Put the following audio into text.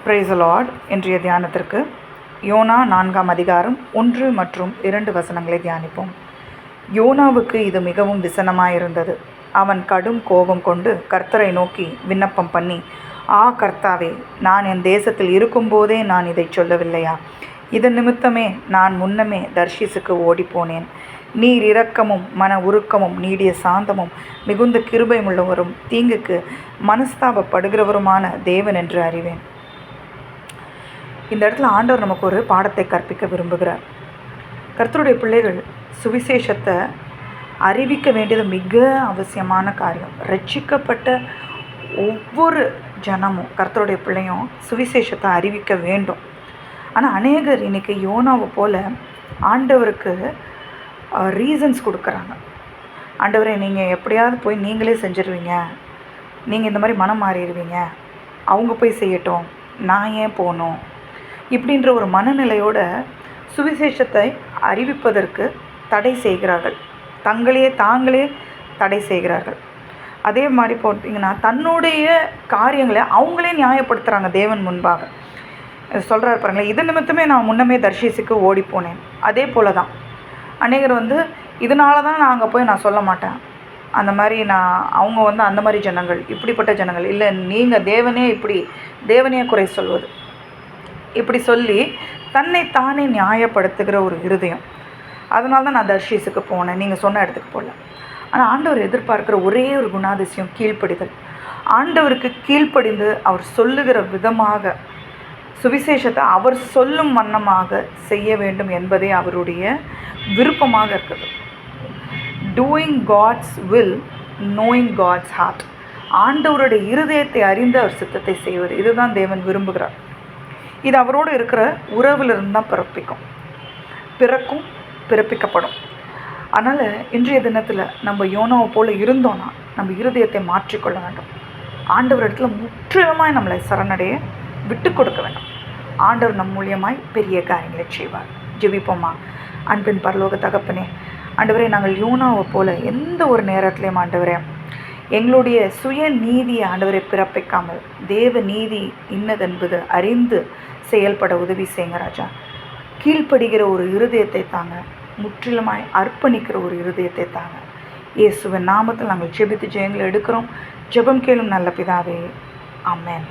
Praise the Lord. இன்றைய தியானத்திற்கு YONO 4ஆம் அதிகாரம் 1 மற்றும் 2 வசனங்களை தியானிப்போம். யோனாவுக்கு இது மிகவும் விசனமாயிருந்தது. அவன் கடும் கோபம் கொண்டு கர்த்தரை நோக்கி விண்ணப்பம் பண்ணி, கர்த்தாவே, நான் என் தேசத்தில் இருக்கும்போதே நான் இதை சொல்லவில்லையா? இதன் நிமித்தமே நான் முன்னமே தர்ஷீசுக்கு ஓடிப்போனேன். நீர் இரக்கமும் மன உருக்கமும் நீடிய சாந்தமும் மிகுந்த கிருபையுள்ளவரும் தீங்குக்கு மனஸ்தாபப்படுகிறவருமான தேவன் என்று அறிவேன். இந்த இடத்துல ஆண்டவர் நமக்கு ஒரு பாடத்தை கற்பிக்க விரும்புகிறார். கர்த்தருடைய பிள்ளைகள் சுவிசேஷத்தை அறிவிக்க வேண்டியது மிக அவசியமான காரியம். ரட்சிக்கப்பட்ட ஒவ்வொரு ஜனமும் கர்த்தருடைய பிள்ளையும் சுவிசேஷத்தை அறிவிக்க வேண்டும். ஆனால் அநேகர் இன்றைக்கி யோனாவை போல் ஆண்டவருக்கு ரீசன்ஸ் கொடுக்குறாங்க. ஆண்டவரே, நீங்கள் எப்படியாவது போய் நீங்களே செஞ்சிருவீங்க, நீங்கள் இந்த மாதிரி மனம் மாறிடுவீங்க, அவங்க போய் செய்யட்டும், நான் ஏன் போகணும், இப்படின்ற ஒரு மனநிலையோட சுவிசேஷத்தை அறிவிப்பதற்கு தடை செய்கிறார்கள். தாங்களே தடை செய்கிறார்கள். அதே மாதிரி போட்டிங்கன்னா தன்னுடைய காரியங்களை அவங்களே நியாயப்படுத்துகிறாங்க தேவன் முன்பாக. சொல்கிறார் பாருங்களேன், இது நிமித்தமே நான் முன்னமே தர்ஷீசுக்கு ஓடிப்போனேன். அதே போல் தான் அநேகர் இதனால தான் நான் அங்கே போய் நான் சொல்ல மாட்டேன், அந்த மாதிரி அவங்க அந்த மாதிரி ஜனங்கள், இப்படிப்பட்ட ஜனங்கள் இல்லை, நீங்கள் தேவனே குறை சொல்வது, இப்படி சொல்லி தன்னை தானே நியாயப்படுத்துகிற ஒரு இருதயம். அதனால தான் நான் தர்ஷீசுக்கு போனேன், நீங்கள் சொன்ன இடத்துக்கு போகல. ஆனால் ஆண்டவர் எதிர்பார்க்குற ஒரே ஒரு குணாதிசயம் கீழ்ப்படிதல். ஆண்டவருக்கு கீழ்ப்படிந்து அவர் சொல்லுகிற விதமாக சுவிசேஷத்தை அவர் சொல்லும் வண்ணமாக செய்ய வேண்டும் என்பதே அவருடைய விருப்பமாக இருக்குது. Doing God's will, knowing God's heart. ஆண்டவருடைய இருதயத்தை அறிந்து அவர் சித்தத்தை செய்வது, இதுதான் தேவன் விரும்புகிறார். இது அவரோடு இருக்கிற உறவிலிருந்து தான் பிறப்பிக்கப்படும். அதனால் இன்றைய தினத்தில் நம்ம யோனாவை போல் இருந்தோன்னா நம்ம இருதயத்தை மாற்றிக்கொள்ள வேண்டும். ஆண்டவர் இடத்துல முற்றிலுமாய் நம்மளை சரணடைய விட்டு கொடுக்க வேண்டும். ஆண்டவர் நம் மூலியமாய் பெரிய காரியங்களை செய்வார். ஜெபிப்போமா. அன்பின் பரலோக தகப்பனே, ஆண்டவரே, நாங்கள் யோனாவை போல் எந்த ஒரு நேரத்துலையும் ஆண்டவரே எங்களுடைய சுய நீதியை ஆண்டவரை பிறப்பிக்காமல் தேவ நீதி இன்னதென்பது அறிந்து செயல்பட உதவி செய்யுங்க ராஜா. கீழ்ப்படுகிற ஒரு இருதயத்தை தாங்க, முற்றிலுமாய் அர்ப்பணிக்கிற ஒரு இருதயத்தை தாங்க. இயேசுவின் நாமத்தில் நாங்கள் ஜெபித்து ஜெயங்களை எடுக்கிறோம். ஜெபம் கேளும் நல்ல பிதாவே, ஆமென்.